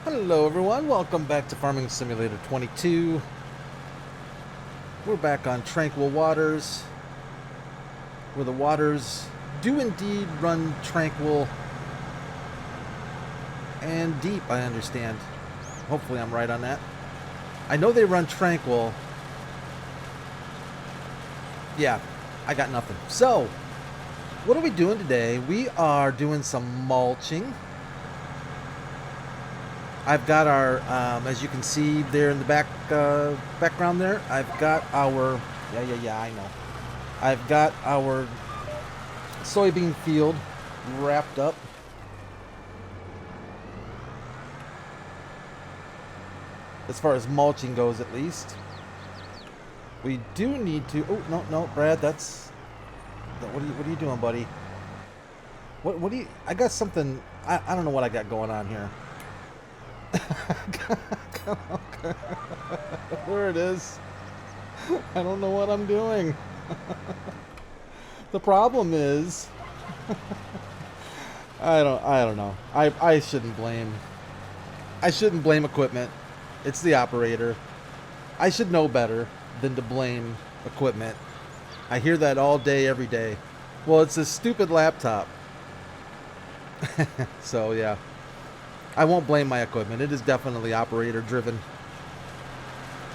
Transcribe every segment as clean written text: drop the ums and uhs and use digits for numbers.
Hello everyone, welcome back to Farming Simulator 22. We're back on Tranquil Waters, where the waters do indeed run tranquil and deep, I understand. Hopefully I'm right on that. I know they run tranquil. Yeah, I got nothing. So, what are we doing today? We are doing some mulching. I've got our, as you can see there in the background there, I've got our, I know. I've got our soybean field wrapped up. As far as mulching goes, at least. We do need to, oh, no, Brad, that's, what are you doing, buddy? What do you, I got something, I don't know what I got going on here. There it is. I don't know what I'm doing. The problem is I don't know. I shouldn't blame equipment. It's the operator. I should know better than to blame equipment. I hear that all day, every day. Well, it's a stupid laptop. So yeah, I won't blame my equipment. It is definitely operator driven.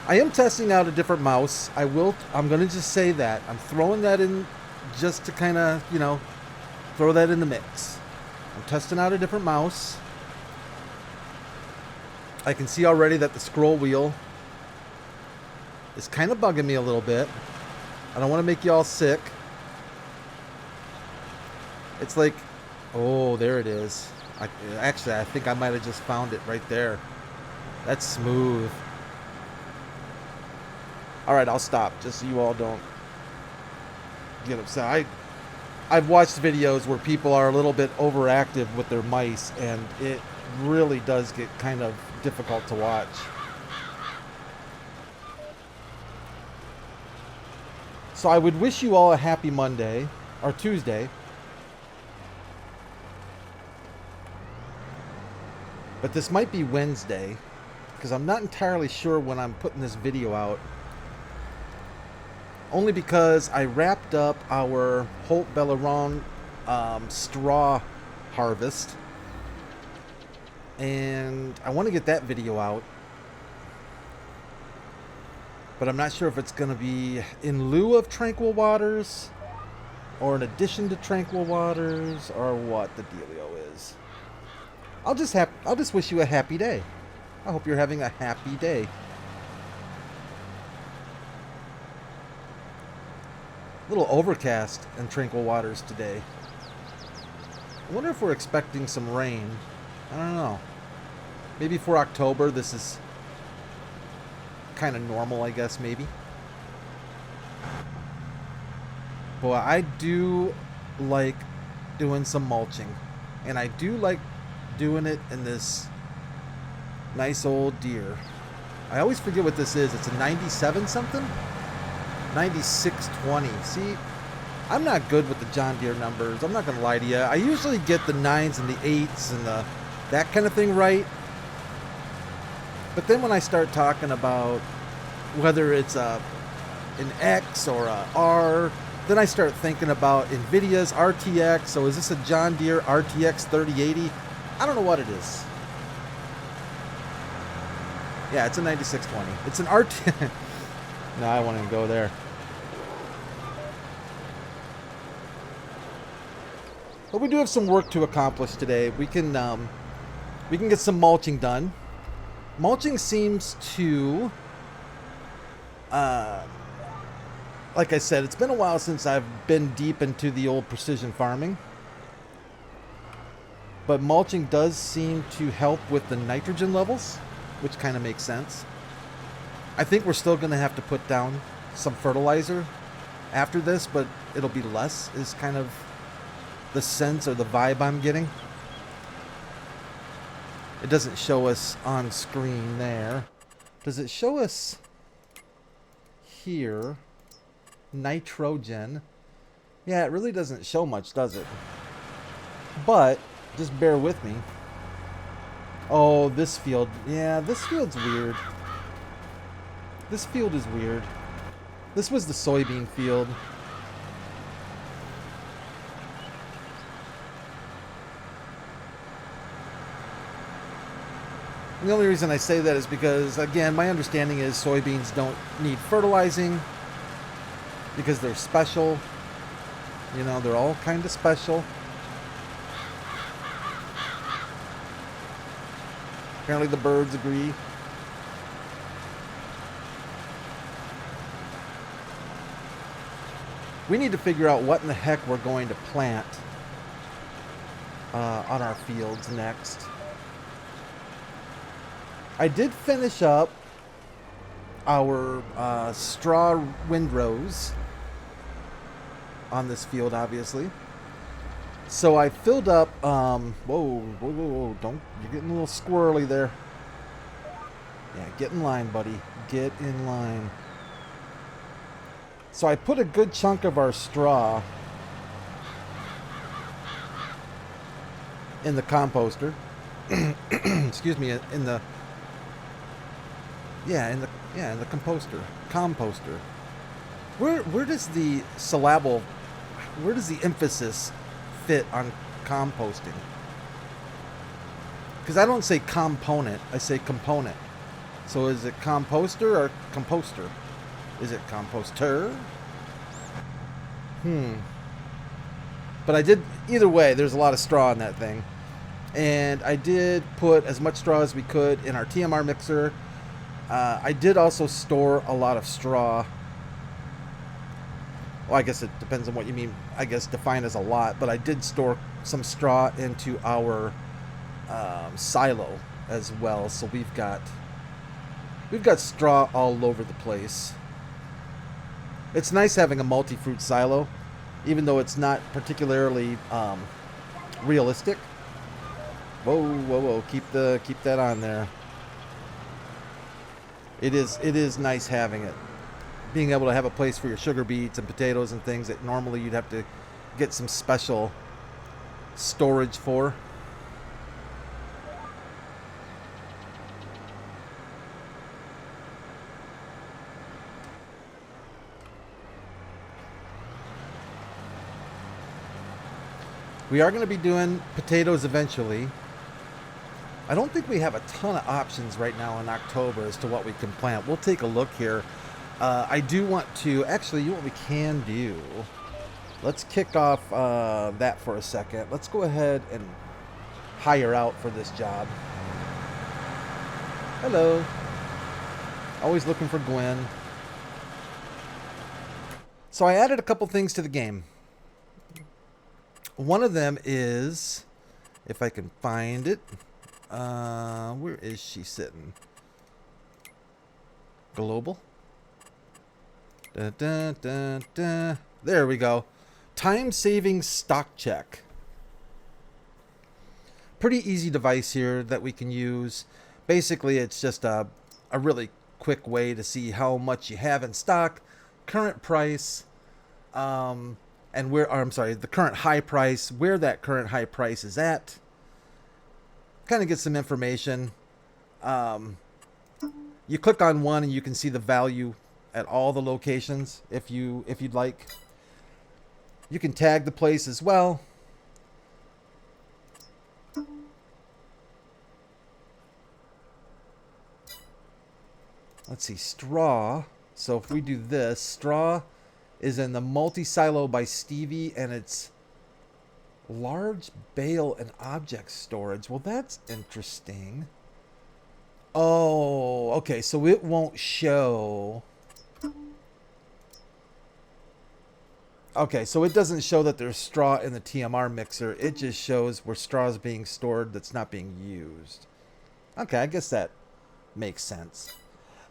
I am testing out a different mouse. I'm going to just say that. I'm throwing that in just to kind of, throw that in the mix. I'm testing out a different mouse. I can see already that the scroll wheel is kind of bugging me a little bit. I don't want to make you all sick. It's like, oh, there it is. Actually, I think I might have just found it right there. That's smooth. Alright, I'll stop, just so you all don't get upset. I've watched videos where people are a little bit overactive with their mice, and it really does get kind of difficult to watch. So I would wish you all a happy Monday, or Tuesday. But this might be Wednesday, because I'm not entirely sure when I'm putting this video out. Only because I wrapped up our Holt Belleron straw harvest. And I want to get that video out. But I'm not sure if it's going to be in lieu of Tranquil Waters, or in addition to Tranquil Waters, or what the dealio is. I'll just wish you a happy day. I hope you're having a happy day. A little overcast in Tranquil Waters today. I wonder if we're expecting some rain. I don't know. Maybe for October this is kind of normal, I guess, maybe. Boy, I do like doing some mulching. And I do like doing it in this nice old deer. I always forget what this is. It's a 97 something? 9620. See, I'm not good with the John Deere numbers. I'm not going to lie to you. I usually get the 9s and the 8s and that kind of thing right. But then when I start talking about whether it's an X or a R, then I start thinking about NVIDIA's RTX. So is this a John Deere RTX 3080? I don't know what it is. Yeah, it's a 9620. It's an RT. No, I won't even go there. But we do have some work to accomplish today. We can get some mulching done. Mulching seems to, like I said, it's been a while since I've been deep into the old precision farming. But mulching does seem to help with the nitrogen levels, which kind of makes sense. I think we're still going to have to put down some fertilizer after this, but it'll be less, is kind of the sense or the vibe I'm getting. It doesn't show us on screen there. Does it show us here? Nitrogen. Yeah, it really doesn't show much, does it? But just bear with me. Oh, this field. Yeah, this field's weird. This field is weird. This was the soybean field. The only reason I say that is because, again, my understanding is soybeans don't need fertilizing because they're special. You know, they're all kind of special. Apparently the birds agree. We need to figure out what in the heck we're going to plant on our fields next. I did finish up our straw windrows on this field, obviously. So I filled up, whoa, don't, you're getting a little squirrely there. Yeah, get in line, buddy. Get in line. So I put a good chunk of our straw in the composter. Excuse me, in the composter. Where does the syllable, where does the emphasis fit on composting? Because I don't say component, I say component. So is it composter or composter? Is it composter? But I did, either way, there's a lot of straw in that thing. And I did put as much straw as we could in our TMR mixer. I did also store a lot of straw. Well, I guess it depends on what you mean, I guess, define as a lot. But I did store some straw into our silo as well. So we've got straw all over the place. It's nice having a multi-fruit silo, even though it's not particularly realistic. Whoa! Keep that on there. It is nice having it, being able to have a place for your sugar beets and potatoes and things that normally you'd have to get some special storage for. We are going to be doing potatoes eventually. I don't think we have a ton of options right now in October as to what we can plant. We'll take a look here. I do want to, actually, you know what we can do? Let's kick off that for a second. Let's go ahead and hire out for this job. Hello. Always looking for Gwen. So I added a couple things to the game. One of them is, if I can find it, where is she sitting? Global. Dun, dun, dun, dun. There we go. Time-saving stock check. Pretty easy device here that we can use. Basically, it's just a really quick way to see how much you have in stock, current price, and where, or I'm sorry, the current high price, where that current high price is at. Kind of get some information. You click on one and you can see the value at all the locations if you'd like. You can tag the place as well. Let's see, straw. So if we do this, straw is in the multi-silo by Stevie, and it's large bale and object storage. Well, that's interesting. Oh, okay, so it won't show. Okay, so it doesn't show that there's straw in the TMR mixer. It just shows where straw is being stored that's not being used. Okay, I guess that makes sense.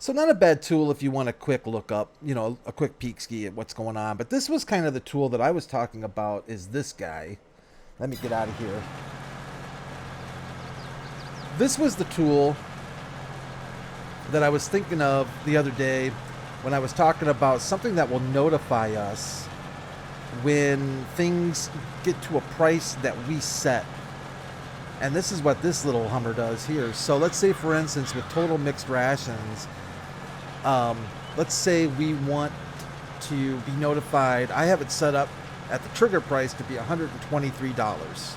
So not a bad tool if you want a quick look up, you know, a quick peek ski at what's going on. But this was kind of the tool that I was talking about, is this guy. Let me get out of here. This was the tool that I was thinking of the other day when I was talking about something that will notify us when things get to a price that we set And this is what this little Hummer does here. So let's say, for instance, with total mixed rations, let's say we want to be notified. I have it set up at the trigger price to be $123.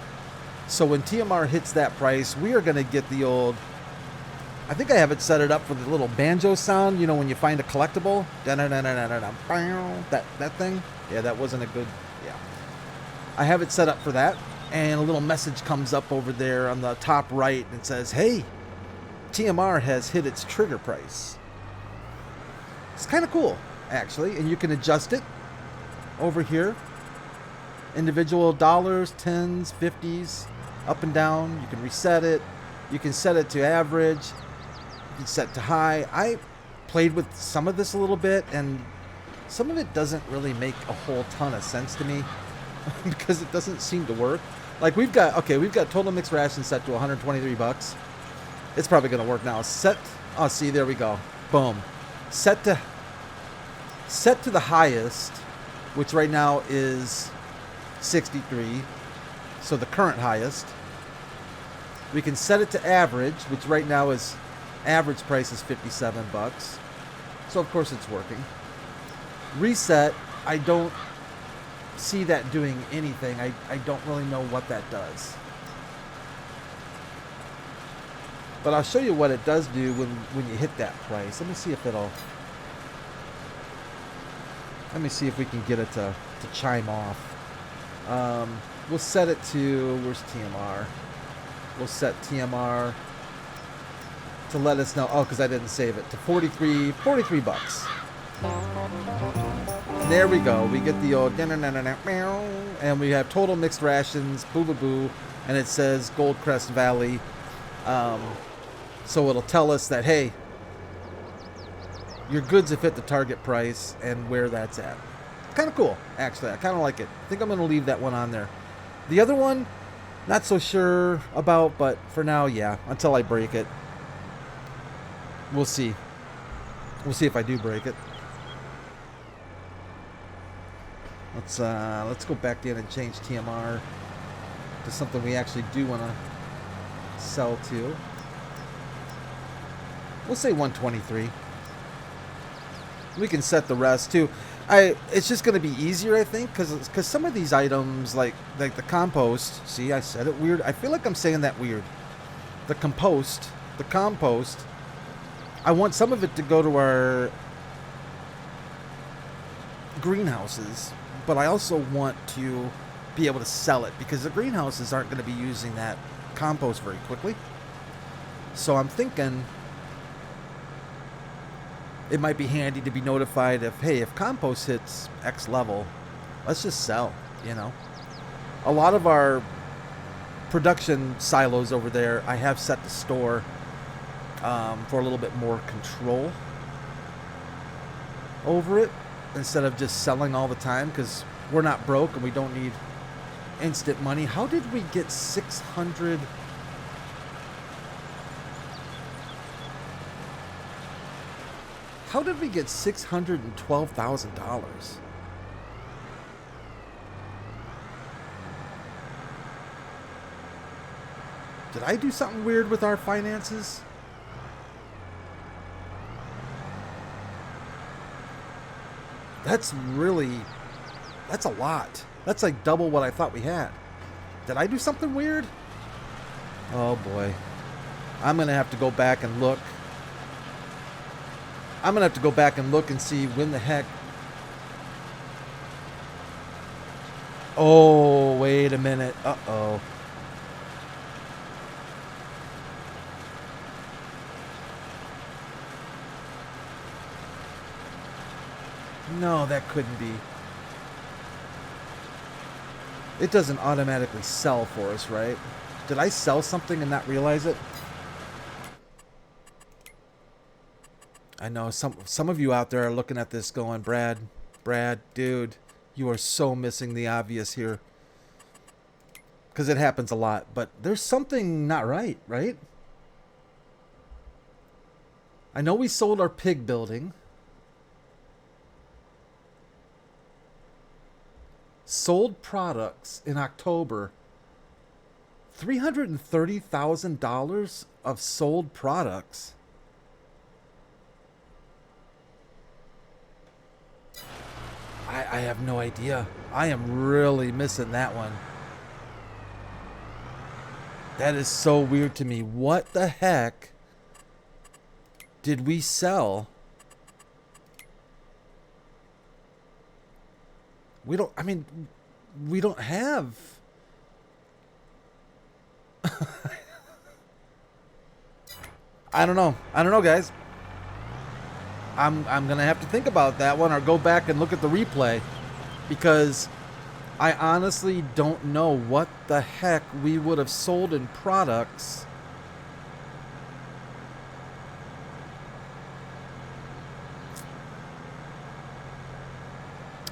So when TMR hits that price, we are going to get the old, I think I have it set it up for the little banjo sound, you know, when you find a collectible. That thing. Yeah, that wasn't a good, yeah. I have it set up for that, and a little message comes up over there on the top right and says, hey, TMR has hit its trigger price. It's kind of cool, actually, and you can adjust it over here. Individual dollars, tens, 50s, up and down. You can reset it. You can set it to average. You can set to high. I played with some of this a little bit, and some of it doesn't really make a whole ton of sense to me because it doesn't seem to work. Like we've got total mixed ration set to 123 bucks. It's probably going to work now. Set, oh, see, there we go. Boom. Set to the highest, which right now is 63. So the current highest. We can set it to average, which right now is average price is 57 bucks. So of course it's working. Reset, I don't see that doing anything. I don't really know what that does. But I'll show you what it does do when you hit that price. Let me see if it'll... Let me see if we can get it to chime off. We'll set it to... Where's TMR? We'll set TMR to let us know... Oh, because I didn't save it. To 43 bucks. There we go. We get the old... And we have total mixed rations. Boo, boo, boo. And it says Goldcrest Valley. So it'll tell us that, hey, your goods have hit the target price and where that's at. Kind of cool, actually. I kind of like it. I think I'm going to leave that one on there. The other one, not so sure about, but for now, yeah. Until I break it. We'll see. We'll see if I do break it. Let's go back in and change TMR to something we actually do want to sell to. We'll say 123. We can set the rest too. It's just going to be easier, I think, because some of these items, like the compost. See, I said it weird. I feel like I'm saying that weird. The compost. I want some of it to go to our greenhouses, but I also want to be able to sell it because the greenhouses aren't going to be using that compost very quickly. So I'm thinking it might be handy to be notified if, hey, if compost hits X level, let's just sell, you know. A lot of our production silos over there I have set to store for a little bit more control over it instead of just selling all the time because we're not broke and we don't need instant money. How did we get 600? How did we get $612,000? Did I do something weird with our finances? That's a lot. That's like double what I thought we had. Did I do something weird? Oh boy. I'm going to have to go back and look. I'm going to have to go back and look and see when the heck... Oh, wait a minute. Uh-oh. No, that couldn't be. It doesn't automatically sell for us, right? Did I sell something and not realize it? I know some of you out there are looking at this going, Brad, dude, you are so missing the obvious here. Because it happens a lot, but there's something not right, right? I know we sold our pig building. Sold products in October $330,000 of sold products. I have no idea. I am really missing that one. That is so weird to me. What the heck did we sell? We don't have. I don't know, guys. I'm gonna have to think about that one, or go back and look at the replay, because I honestly don't know what the heck we would have sold in products.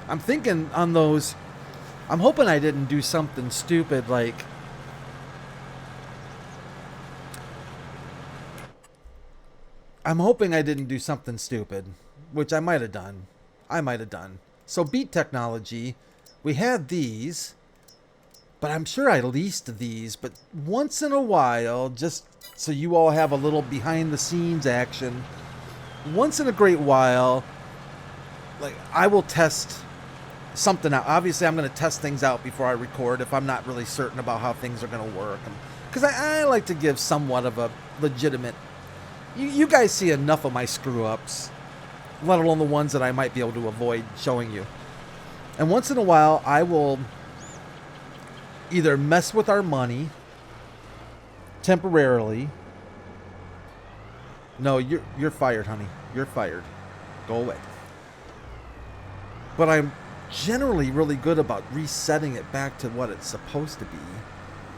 I'm thinking on those, I'm hoping I didn't do something stupid like, which I might have done. So Beat Technology, we had these, but I'm sure I leased these, but once in a while, just so you all have a little behind the scenes action, once in a great while, like, I will test something out. Obviously, I'm going to test things out before I record if I'm not really certain about how things are going to work. Because I like to give somewhat of a legitimate... You guys see enough of my screw-ups, let alone the ones that I might be able to avoid showing you. And once in a while, I will either mess with our money temporarily. No, you're fired, honey. You're fired. Go away. But I'm generally really good about resetting it back to what it's supposed to be.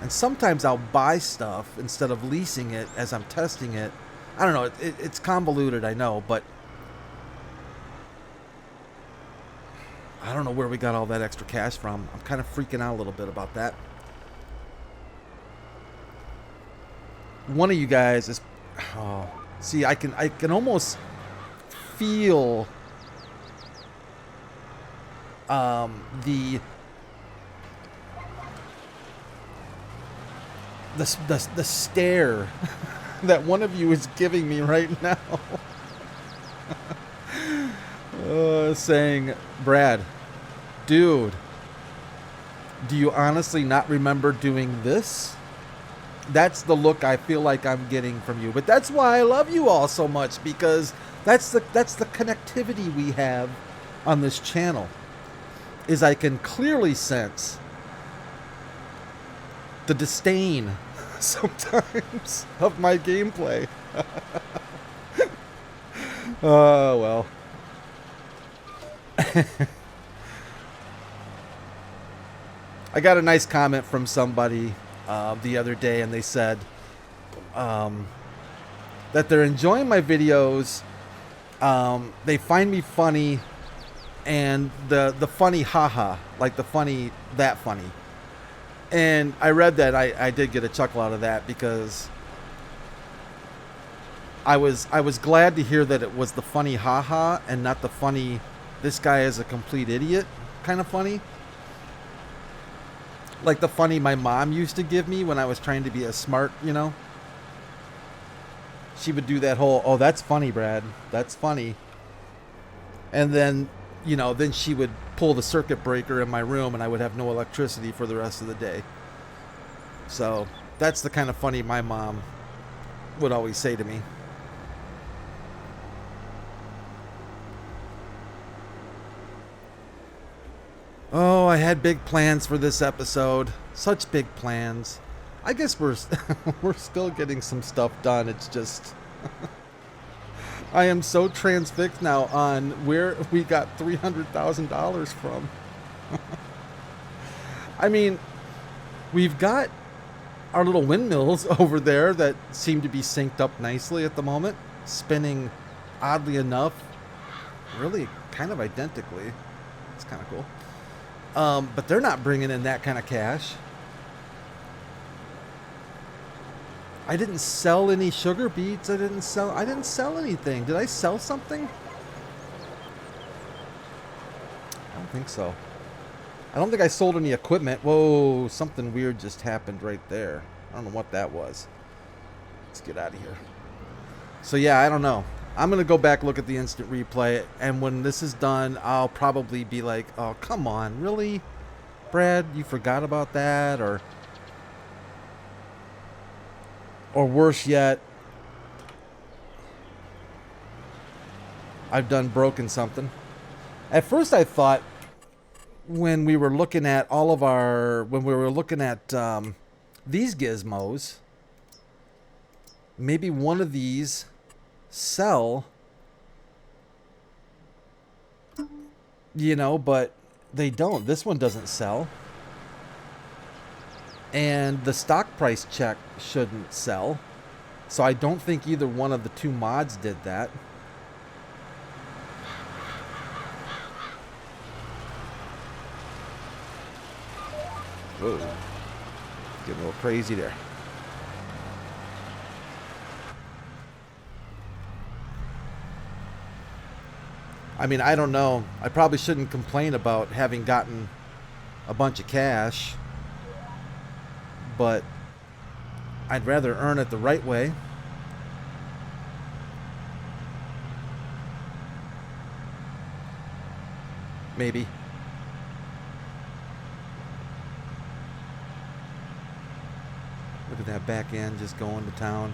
And sometimes I'll buy stuff instead of leasing it as I'm testing it. I don't know. It's convoluted, I know, but I don't know where we got all that extra cash from. I'm kind of freaking out a little bit about that. One of you guys is... Oh, see, I can almost feel the stare that one of you is giving me right now. Saying, Brad, dude, do you honestly not remember doing this? That's the look I feel like I'm getting from you. But that's why I love you all so much, because that's the connectivity we have on this channel. Is I can clearly sense the disdain sometimes of my gameplay. Oh, well. I got a nice comment from somebody the other day, and they said that they're enjoying my videos. They find me funny, and the funny haha, like the funny, that funny. And I read that. I did get a chuckle out of that, because I was glad to hear that it was the funny haha and not the funny, this guy is a complete idiot kind of funny. Like the funny my mom used to give me when I was trying to be a smart, you know. She would do that whole, oh, that's funny, Brad. That's funny. And then, you know, then she would pull the circuit breaker in my room and I would have no electricity for the rest of the day. So that's the kind of funny my mom would always say to me. Oh, I had big plans for this episode. Such big plans. I guess we're still getting some stuff done. It's just I am so transfixed now on where we got $300,000 from. I mean, we've got our little windmills over there that seem to be synced up nicely at the moment, spinning oddly enough, really kind of identically. It's kind of cool. But they're not bringing in that kind of cash. I didn't sell any sugar beets. I didn't sell anything. Did I sell something? I don't think so. I don't think I sold any equipment. Whoa, something weird just happened right there. I don't know what that was. Let's get out of here. So yeah, I don't know. I'm going to go back, look at the instant replay, and when this is done, I'll probably be like, oh, come on, really? Brad, you forgot about that? Or worse yet, I've done broken something. At first I thought when we were looking at these gizmos, maybe one of these sell, you know, but they don't. This one doesn't sell. And the stock price check shouldn't sell. So I don't think either one of the two mods did that. Whoa. Getting a little crazy there. I mean, I don't know. I probably shouldn't complain about having gotten a bunch of cash, but I'd rather earn it the right way. Maybe. Look at that back end just going to town.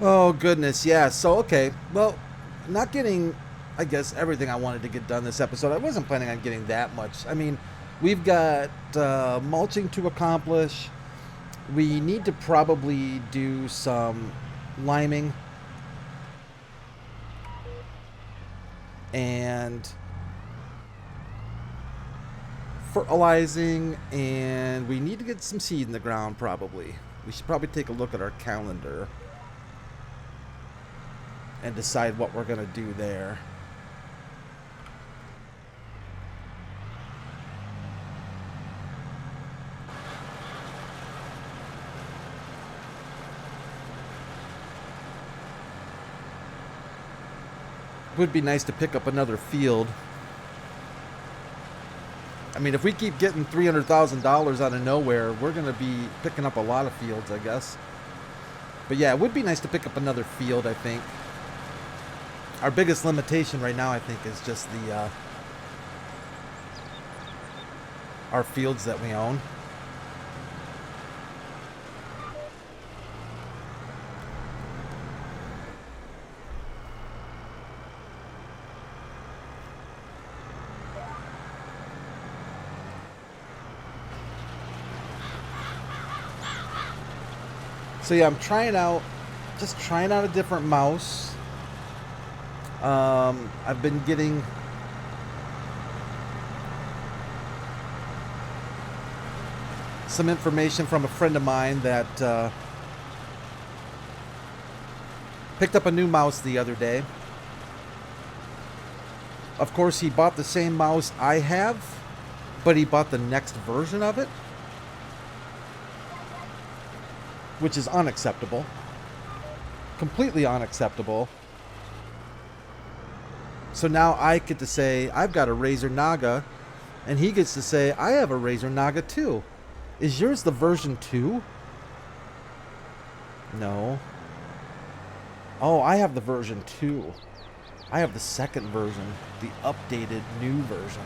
Oh, goodness, yeah. So, okay. Well, not getting, I guess, everything I wanted to get done this episode. I wasn't planning on getting that much. I mean, we've got mulching to accomplish. We need to probably do some liming. And fertilizing. And we need to get some seed in the ground, probably. We should probably take a look at our calendar and decide what we're going to do there. It would be nice to pick up another field. I mean, if we keep getting $300,000 out of nowhere, we're going to be picking up a lot of fields, I guess. But yeah, it would be nice to pick up another field, I think. Our biggest limitation right now, I think, is just the our fields that we own. So yeah, I'm trying out a different mouse. I've been getting some information from a friend of mine that picked up a new mouse the other day. Of course, he bought the same mouse I have, but he bought the next version of it, which is unacceptable. Completely unacceptable. So now I get to say, I've got a Razer Naga, and he gets to say, I have a Razer Naga too. Is yours the version 2? No. Oh, I have the version 2. I have the second version, the updated new version.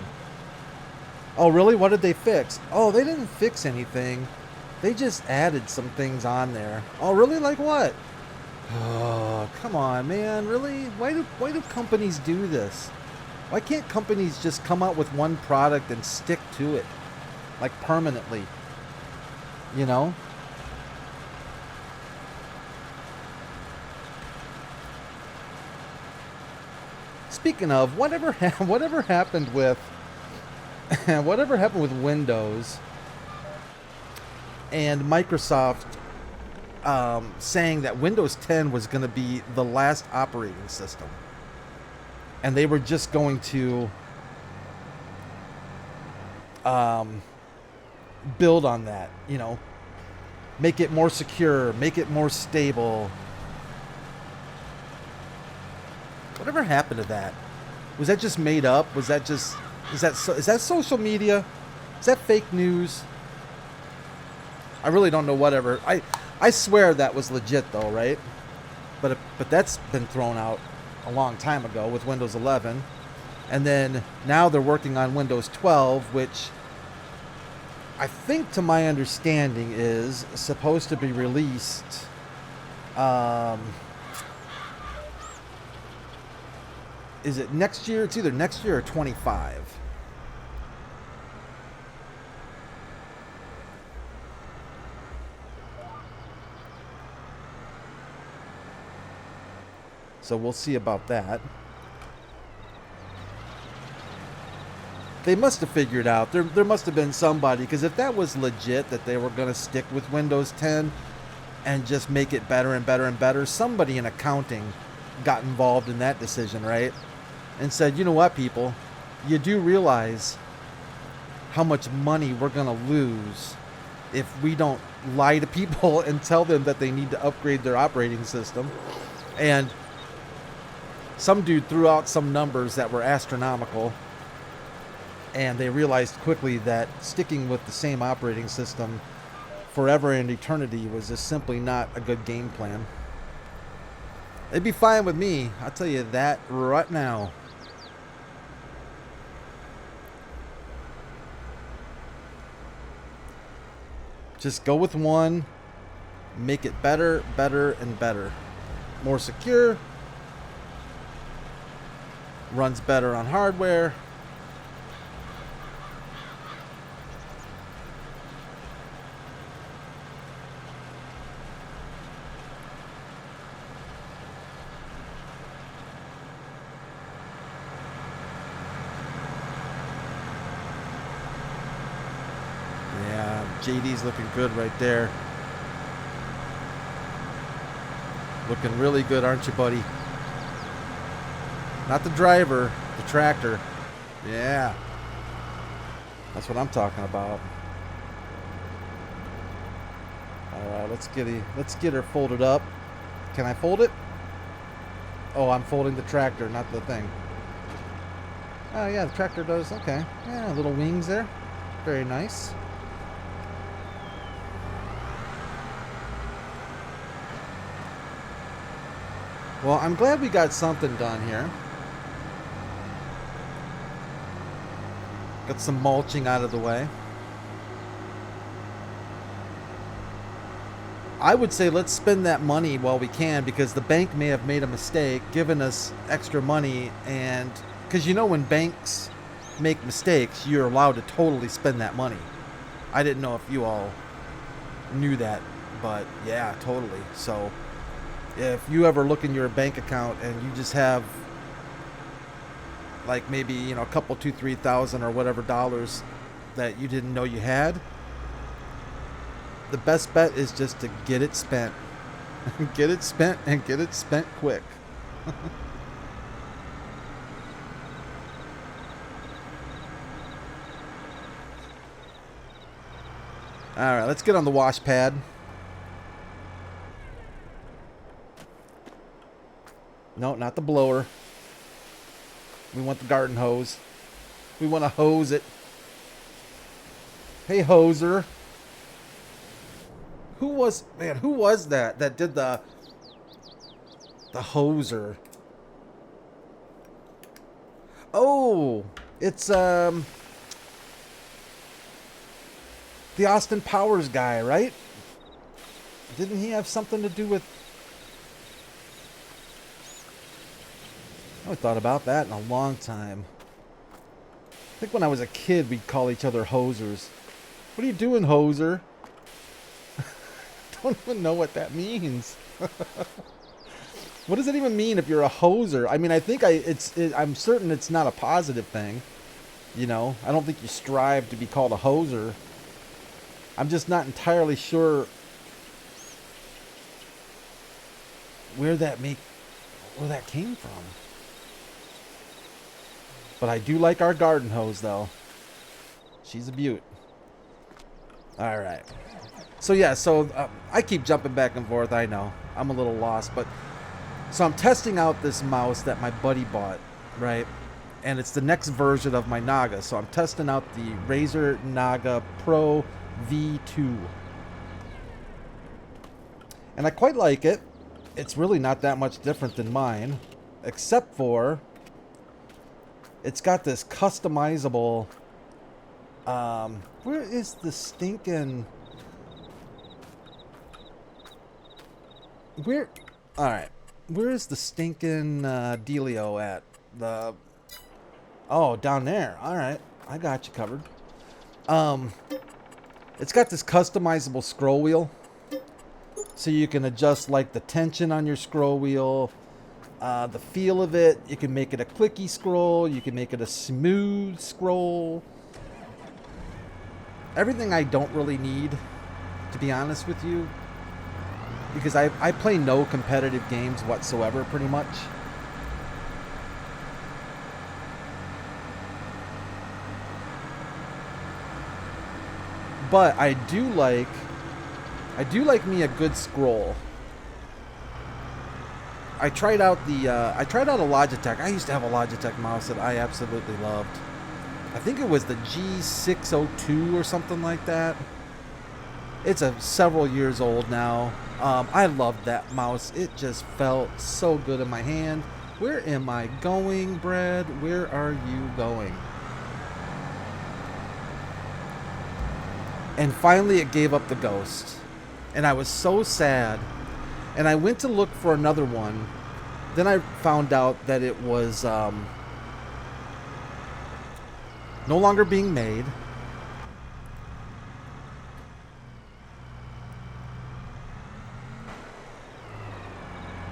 Oh, really? What did they fix? Oh, they didn't fix anything. They just added some things on there. Oh, really? Like what? Oh, come on, man. Really? Why do companies do this? Why can't companies just come out with one product and stick to it? Like permanently. You know? Speaking of, whatever happened with whatever happened with Windows and Microsoft saying that Windows 10 was going to be the last operating system, and they were just going to build on that, you know, make it more secure, make it more stable. Whatever happened to that? Was that just made up? Was that just is that social media? Is that fake news? I really don't know. Whatever. I swear that was legit though, right? But that's been thrown out a long time ago with Windows 11. And then now they're working on Windows 12, which I think, to my understanding, is supposed to be released is it next year? It's either next year or 25. So we'll see about that. They must have figured out. There must have been somebody, because if that was legit, that they were going to stick with Windows 10 and just make it better and better and better, somebody in accounting got involved in that decision, right? And said, you know what, people? You do realize how much money we're going to lose if we don't lie to people and tell them that they need to upgrade their operating system. And some dude threw out some numbers that were astronomical, and they realized quickly that sticking with the same operating system forever and eternity was just simply not a good game plan. It'd be fine with me, I'll tell you that right now. Just go with one, make it better, better, and better. More secure, runs better on hardware. Yeah, JD's looking good right there. Looking really good, aren't you, buddy? Not the driver, the tractor. Yeah. That's what I'm talking about. Alright, let's get her folded up. Can I fold it? Oh, I'm folding the tractor, not the thing. Oh yeah, the tractor does, okay. Yeah, little wings there. Very nice. Well, I'm glad we got something done here. Got some mulching out of the way. I would say let's spend that money while we can, because the bank may have made a mistake giving us extra money, and because you know when banks make mistakes, you're allowed to totally spend that money. I didn't know if you all knew that, but yeah, totally. So if you ever look in your bank account and you just have like maybe, you know, a couple, $2,000-$3,000 or whatever dollars that you didn't know you had, the best bet is just to get it spent. Get it spent, and get it spent quick. Alright, let's get on the wash pad. No, not the blower. We want the garden hose. We want to hose it. Hey, hoser. Who was that did the hoser? Oh, it's the Austin Powers guy, right? Didn't he have something to do with... I haven't thought about that in a long time. I think when I was a kid, we'd call each other hosers. What are you doing, hoser? Don't even know what that means. What does it even mean if you're a hoser? I mean, I think I'm certain it's not a positive thing. You know, I don't think you strive to be called a hoser. I'm just not entirely sure where that came from. But I do like our garden hose, though. She's a beaut. All right. So yeah, I keep jumping back and forth. I know I'm a little lost, but so I'm testing out this mouse that my buddy bought, right? and it's the next version of my Naga. So I'm testing out the Razer Naga Pro V2. And I quite like it. It's really not that much different than mine, except for it's got this customizable, where is the stinking, alright, where is the stinking dealio at? Oh, down there. Alright, I got you covered. It's got this customizable scroll wheel, so you can adjust like the tension on your scroll wheel, the feel of it. You can make it a clicky scroll, you can make it a smooth scroll. Everything I don't really need, to be honest with you, because I play no competitive games whatsoever, pretty much. But I do like me a good scroll. I tried out a Logitech. I used to have a Logitech mouse that I absolutely loved. I think it was the G602 or something like that. It's several years old now. I loved that mouse. It just felt so good in my hand. Where am I going, Brad? Where are you going? And finally it gave up the ghost. And I was so sad. And I went to look for another one. Then I found out that it was no longer being made.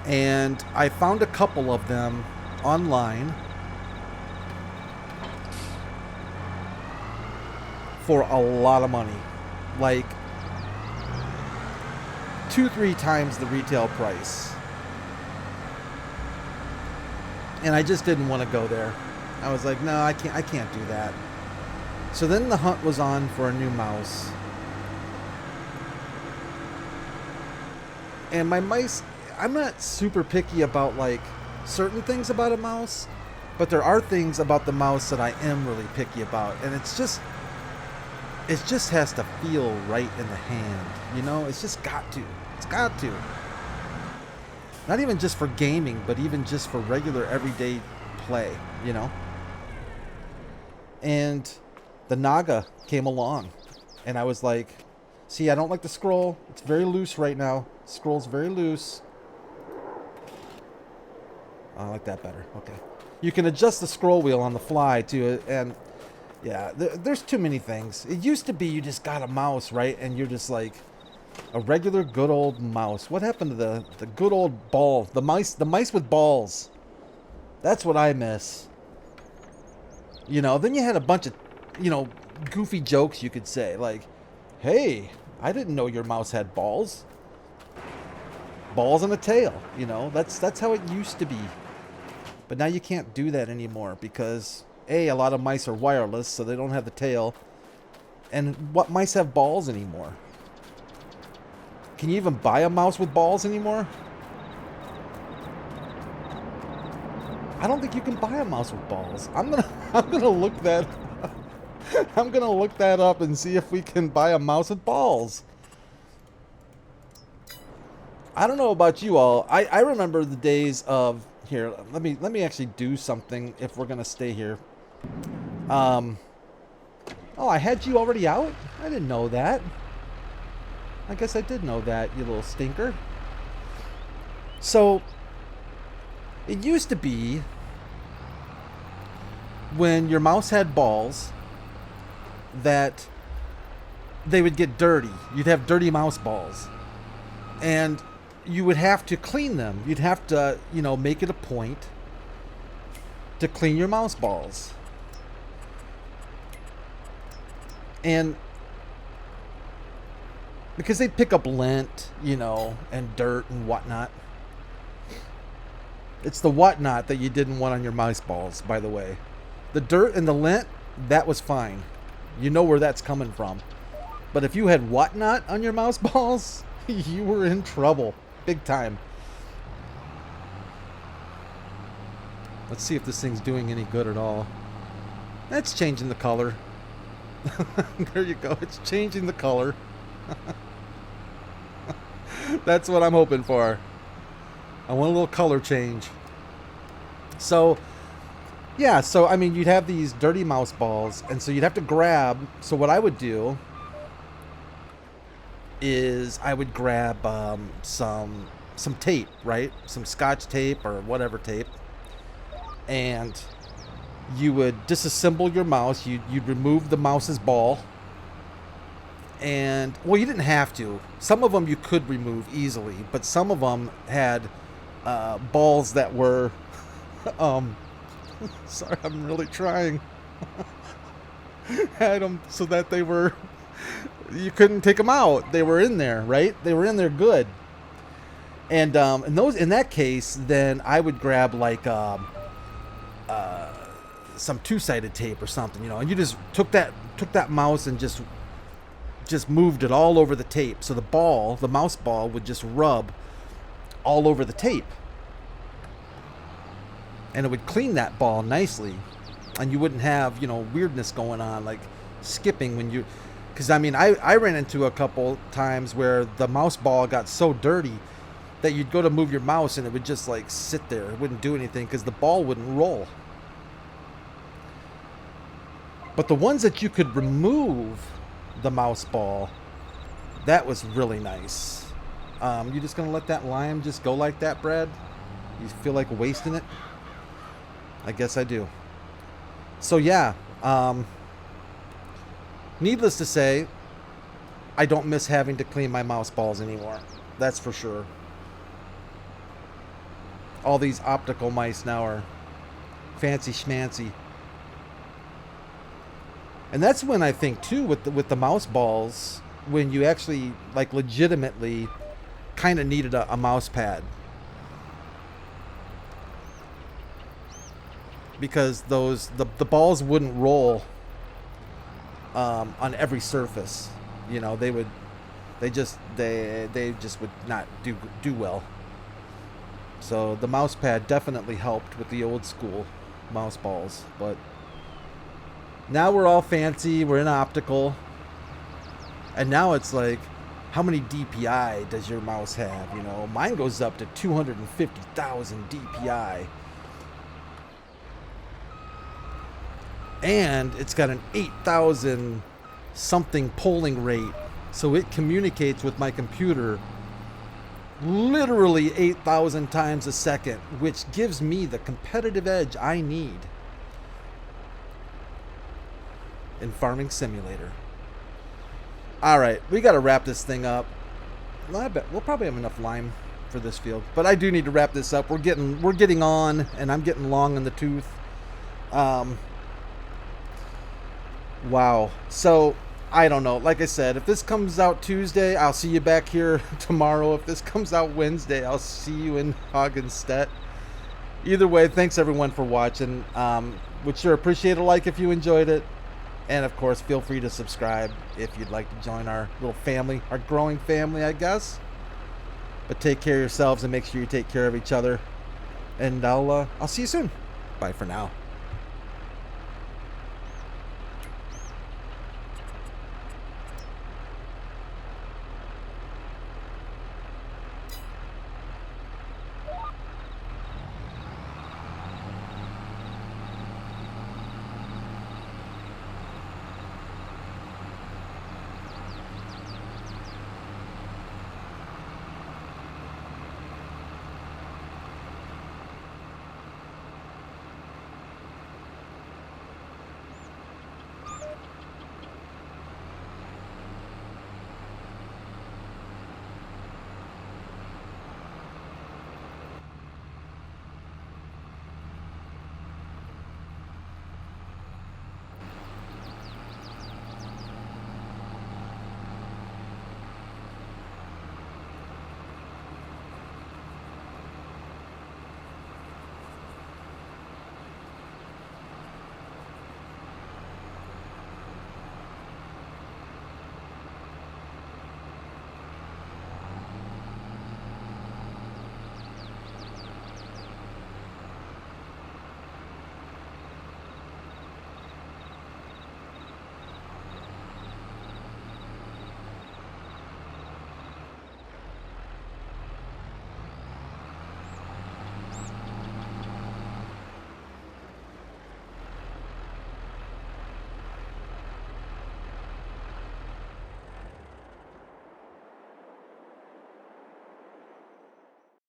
And I found a couple of them online for a lot of money. Like 2-3 times the retail price. And I just didn't want to go there. I was like, no, I can't do that. So then the hunt was on for a new mouse. And my mice, I'm not super picky about like certain things about a mouse, but there are things about the mouse that I am really picky about, and it just has to feel right in the hand, you know? It's just got to. It's got to. Not even just for gaming, but even just for regular everyday play, you know? And the Naga came along, and I was like, see, I don't like the scroll. It's very loose right now. Scroll's very loose. I like that better. Okay. You can adjust the scroll wheel on the fly too, and yeah, there's too many things. It used to be you just got a mouse, right? And you're just like a regular good old mouse. What happened to the good old ball? The mice with balls. That's what I miss. You know, then you had a bunch of, you know, goofy jokes you could say, like, hey, I didn't know your mouse had balls. Balls and a tail, you know, that's how it used to be. But now you can't do that anymore because A, a lot of mice are wireless, so they don't have the tail. And what mice have balls anymore? Can you even buy a mouse with balls anymore? I don't think you can buy a mouse with balls. I'm gonna look that I'm gonna look that up and see if we can buy a mouse with balls. I don't know about you all. I remember the days of here. Let me actually do something if we're gonna stay here. Oh, I had you already out? I didn't know that. I guess I did know that, you little stinker. So it used to be when your mouse had balls that they would get dirty. You'd have dirty mouse balls. And you would have to clean them. You'd have to, you know, make it a point to clean your mouse balls. And because they'd pick up lint, you know, and dirt and whatnot. It's the whatnot that you didn't want on your mouse balls, by the way. The dirt and the lint, that was fine. You know where that's coming from. But if you had whatnot on your mouse balls, you were in trouble. Big time. Let's see if this thing's doing any good at all. It's changing the color. There you go. It's changing the color. That's what I'm hoping for. I want a little color change. So, yeah. So, I mean, you'd have these dirty mouse balls. And so you'd have to grab. So what I would do is I would grab some tape, right? Some Scotch tape or whatever tape. And you would disassemble your mouse. You'd remove the mouse's ball. And, well, you didn't have to. Some of them you could remove easily, but some of them had balls that were, sorry, I'm really trying. Had them so that they were, you couldn't take them out. They were in there, right? They were in there good. And in that case, then I would grab like some two-sided tape or something, you know, and you just took that mouse and just moved it all over the tape. So the mouse ball would just rub all over the tape. And it would clean that ball nicely. And you wouldn't have, you know, weirdness going on, like skipping when you... Because, I mean, I ran into a couple times where the mouse ball got so dirty that you'd go to move your mouse and it would just, like, sit there. It wouldn't do anything because the ball wouldn't roll. But the ones that you could remove the mouse ball, that was really nice. You just gonna let that lime just go like that, Brad? You feel like wasting it? I guess I do. So yeah, needless to say, I don't miss having to clean my mouse balls anymore. That's for sure. All these optical mice now are fancy schmancy. And that's when I think too with the mouse balls, when you actually like legitimately kind of needed a mouse pad, because the balls wouldn't roll on every surface. You know, they just would not do well. So the mouse pad definitely helped with the old school mouse balls, but now we're all fancy, we're in optical, and now it's like, how many DPI does your mouse have? You know, mine goes up to 250,000 DPI. And it's got an 8,000 something polling rate, so it communicates with my computer literally 8,000 times a second, which gives me the competitive edge I need in Farming Simulator. All right, we got to wrap this thing up. I bet we'll probably have enough lime for this field, but I do need to wrap this up. We're getting on, and I'm getting long in the tooth. Wow. So I don't know. Like I said, if this comes out Tuesday, I'll see you back here tomorrow. If this comes out Wednesday, I'll see you in Hagenstedt. Either way, thanks everyone for watching. Would sure appreciate a like if you enjoyed it. And of course, feel free to subscribe if you'd like to join our little family, our growing family, I guess. But take care of yourselves and make sure you take care of each other. And I'll see you soon. Bye for now.